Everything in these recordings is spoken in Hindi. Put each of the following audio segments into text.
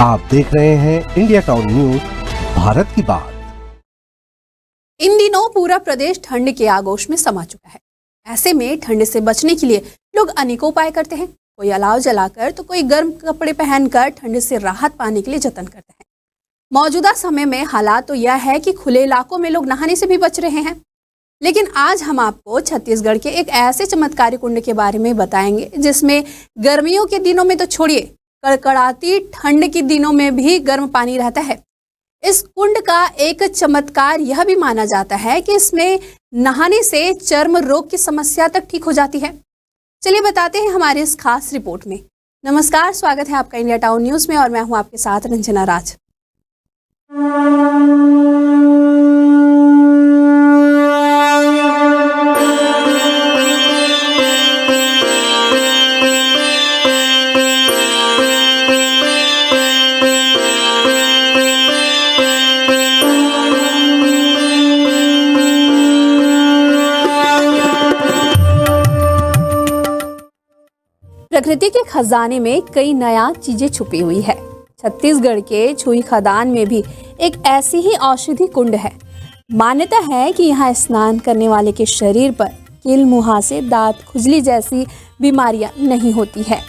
आप देख रहे हैं इंडिया टाउन न्यूज, भारत की बात। इन दिनों पूरा प्रदेश ठंड के आगोश में समा चुका है। ऐसे में ठंड से बचने के लिए लोग अनेकों उपाय करते हैं। कोई अलाव जलाकर तो कोई गर्म कपड़े पहनकर ठंड से राहत पाने के लिए जतन करते हैं। मौजूदा समय में हालात तो यह है कि खुले इलाकों में लोग नहाने से भी बच रहे हैं। लेकिन आज हम आपको छत्तीसगढ़ के एक ऐसे चमत्कारी कुंड के बारे में बताएंगे जिसमें गर्मियों के दिनों में तो छोड़िए, कड़कड़ाती ठंड के दिनों में भी गर्म पानी रहता है। इस कुंड का एक चमत्कार यह भी माना जाता है कि इसमें नहाने से चर्म रोग की समस्या तक ठीक हो जाती है। चलिए बताते हैं हमारे इस खास रिपोर्ट में। नमस्कार, स्वागत है आपका इंडिया टाउन न्यूज में और मैं हूं आपके साथ रंजना राज। प्रकृति के खजाने में कई नया चीजें छुपी हुई है। छत्तीसगढ़ के छुई खदान में भी एक ऐसी ही औषधि कुंड है। मान्यता है कि यहाँ स्नान करने वाले के शरीर पर कील, मुहासे, दांत, खुजली जैसी बीमारियां नहीं होती है।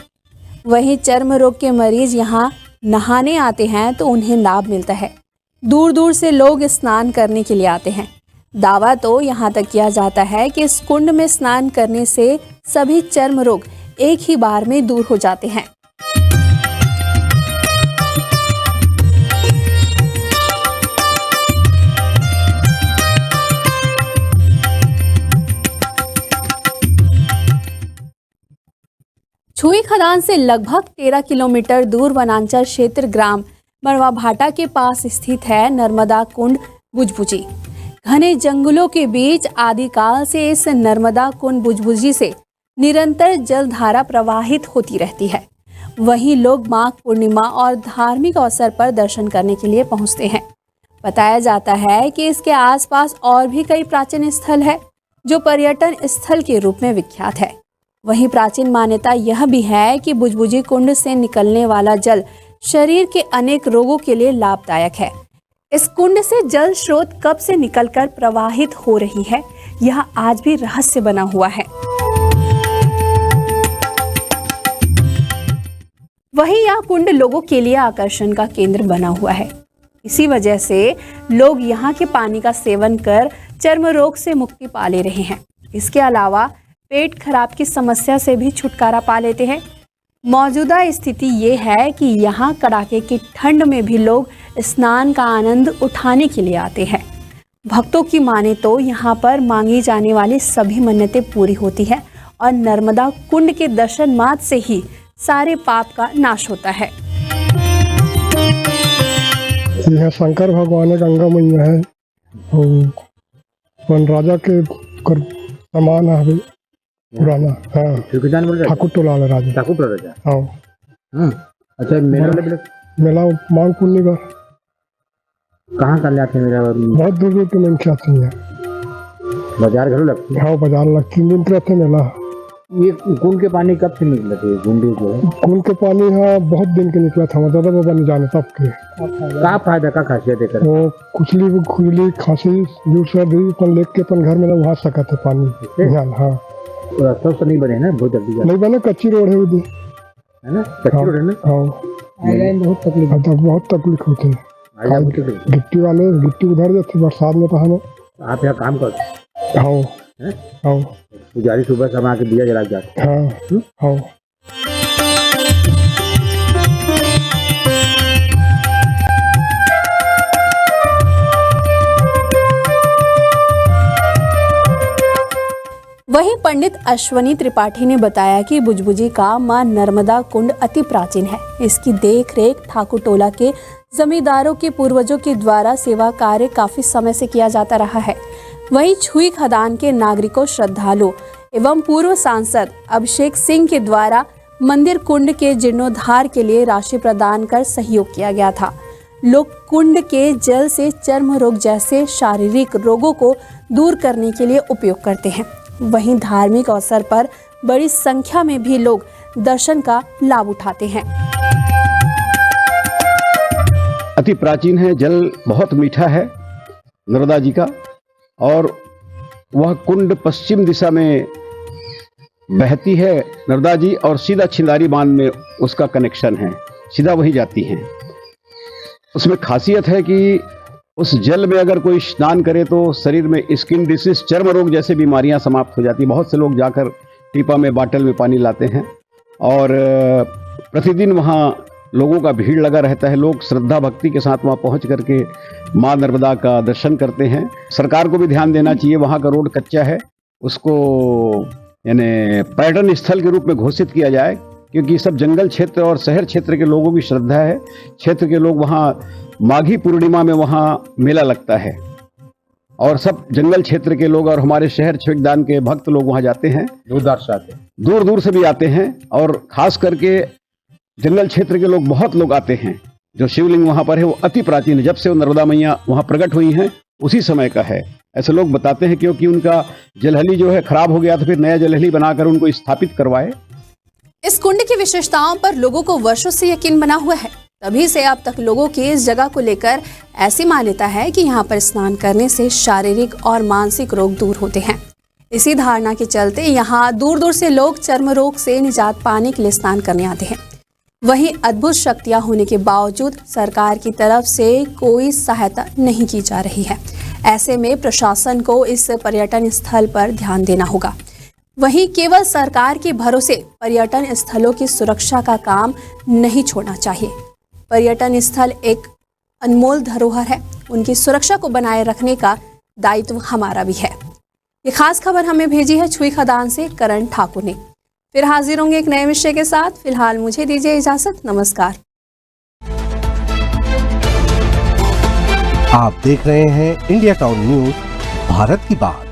वहीं चर्म रोग के मरीज यहाँ नहाने आते हैं तो उन्हें लाभ मिलता है। दूर दूर से लोग स्नान करने के लिए आते हैं। दावा तो यहाँ तक किया जाता है कि इस कुंड में स्नान करने से सभी चर्म रोग एक ही बार में दूर हो जाते हैं। छुई खदान से लगभग 13 किलोमीटर दूर वनांचल क्षेत्र ग्राम मरवा भाटा के पास स्थित है नर्मदा कुंड बुजबुजी। घने जंगलों के बीच आदिकाल से इस नर्मदा कुंड बुजबुजी से निरंतर जलधारा प्रवाहित होती रहती है। वहीं लोग माघ पूर्णिमा और धार्मिक अवसर पर दर्शन करने के लिए पहुंचते हैं। बताया जाता है कि इसके आसपास और भी कई प्राचीन स्थल है जो पर्यटन स्थल के रूप में विख्यात है। वहीं प्राचीन मान्यता यह भी है कि बुजबुजी कुंड से निकलने वाला जल शरीर के अनेक रोगों के लिए लाभदायक है। इस कुंड से जल स्रोत कब से निकलकर प्रवाहित हो रही है, यह आज भी रहस्य बना हुआ है। वहीं यह कुंड लोगों के लिए आकर्षण का केंद्र बना हुआ है। इसी वजह से लोग यहाँ के पानी का सेवन कर चर्म रोग से मुक्ति पा ले रहे हैं। इसके अलावा पेट खराब की समस्या से भी छुटकारा पा लेते हैं। मौजूदा स्थिति ये है कि यहाँ कड़ाके की ठंड में भी लोग स्नान का आनंद उठाने के लिए आते हैं। भक्तों की माने तो यहाँ पर मांगी जाने वाली सभी मन्नतें पूरी होती है और नर्मदा कुंड के दर्शन मात्र से ही सारे पाप का नाश होता है। यह शंकर भगवान गंगा मैया है और राजा के समान है पुराना। हाँ, ठाकुर टोला राजा। ठाकुर राजा। हाँ। अच्छा, मेला माघ पूर्णिमा कहाँ कर आते हैं? मेला बहुत दूर दूर के मनखे आते हैं। बाजार घरों लगती है? हाँ, बाजार लगती 3 दिन के रहते मेला। ये कुंड के पानी कब से निकला था? कुंड के पानी हाँ बहुत दिन के निकला था। दादा बाबा नहीं जाने तब के। क्या फायदा, का खासियत है? वो कुचली खुजली खांसी जूठ सर्दी अपन लेके के अपन घर में नहा सकते थे पानी। हाँ, रास्ता तो नहीं बने ना, बहुत जल्दी नहीं बने, कच्ची रोड है उधर, है ना? कच्ची रोड है ना? हाँ, बहुत तकलीफ होती है। गिट्टी वाले गिट्टी उधर जाते बरसात में। तो आप यहाँ काम करते? हाँ, पुजारी सुबह शाम आके दिया जला जाते। हाँ। वहीं पंडित अश्वनी त्रिपाठी ने बताया कि बुजबुजी का मां नर्मदा कुंड अति प्राचीन है। इसकी देख रेख ठाकुर टोला के जमींदारों के पूर्वजों के द्वारा सेवा कार्य काफी समय से किया जाता रहा है। वहीं छुई खदान के नागरिकों, श्रद्धालुओं एवं पूर्व सांसद अभिषेक सिंह के द्वारा मंदिर कुंड के जीर्णोद्धार के लिए राशि प्रदान कर सहयोग किया गया था। लोग कुंड के जल से चर्म रोग जैसे शारीरिक रोगों को दूर करने के लिए उपयोग करते हैं। वहीं धार्मिक अवसर पर बड़ी संख्या में भी लोग दर्शन का लाभ उठाते हैं। बहुत ही प्राचीन है। जल बहुत मीठा है नर्मदा जी का, और वह कुंड पश्चिम दिशा में बहती है नर्मदा जी, और सीधा छिंदारी बांध में उसका कनेक्शन है, सीधा वही जाती हैं। उसमें खासियत है कि उस जल में अगर कोई स्नान करे तो शरीर में स्किन डिसीज, चर्म रोग जैसे बीमारियां समाप्त हो जाती। बहुत से लोग जाकर टीपा में, बाटल में पानी लाते हैं, और प्रतिदिन वहाँ लोगों का भीड़ लगा रहता है। लोग श्रद्धा भक्ति के साथ वहाँ पहुँच करके माँ नर्मदा का दर्शन करते हैं। सरकार को भी ध्यान देना चाहिए, वहाँ का रोड कच्चा है, उसको यानी पर्यटन स्थल के रूप में घोषित किया जाए, क्योंकि सब जंगल क्षेत्र और शहर क्षेत्र के लोगों की श्रद्धा है। क्षेत्र के लोग वहाँ माघी पूर्णिमा में वहाँ मेला लगता है, और सब जंगल क्षेत्र के लोग और हमारे शहर छेकदान के भक्त लोग वहाँ जाते हैं। दूर दराज से आते हैं, दूर दूर से भी आते हैं, और खास करके जंगल क्षेत्र के लोग, बहुत लोग आते हैं। जो शिवलिंग वहाँ पर है वो अति प्राचीन है, जब से वो नर्मदा मैया वहाँ प्रकट हुई हैं उसी समय का है, ऐसे लोग बताते हैं। क्योंकि उनका जलहली जो है खराब हो गया, तो फिर नया जलहली बनाकर उनको स्थापित करवाए। इस कुंड की विशेषताओं पर लोगों को वर्षों से यकीन बना हुआ है, तभी से अब तक लोगों की इस जगह को लेकर ऐसी मान्यता है कि यहाँ पर स्नान करने से शारीरिक और मानसिक रोग दूर होते हैं। इसी धारणा के चलते यहाँ दूर दूर से लोग चर्म रोग से निजात पाने के लिए स्नान करने आते हैं। वहीं अद्भुत शक्तियाँ होने के बावजूद सरकार की तरफ से कोई सहायता नहीं की जा रही है। ऐसे में प्रशासन को इस पर्यटन स्थल पर ध्यान देना होगा। वहीं केवल सरकार के भरोसे पर्यटन स्थलों की सुरक्षा का काम नहीं छोड़ना चाहिए। पर्यटन स्थल एक अनमोल धरोहर है, उनकी सुरक्षा को बनाए रखने का दायित्व हमारा भी है। ये खास खबर हमें भेजी है छुई खदान से करण ठाकुर ने। फिर हाजिर होंगे एक नए विषय के साथ। फिलहाल मुझे दीजिए इजाजत, नमस्कार। आप देख रहे हैं इंडिया टाउन न्यूज, भारत की बात।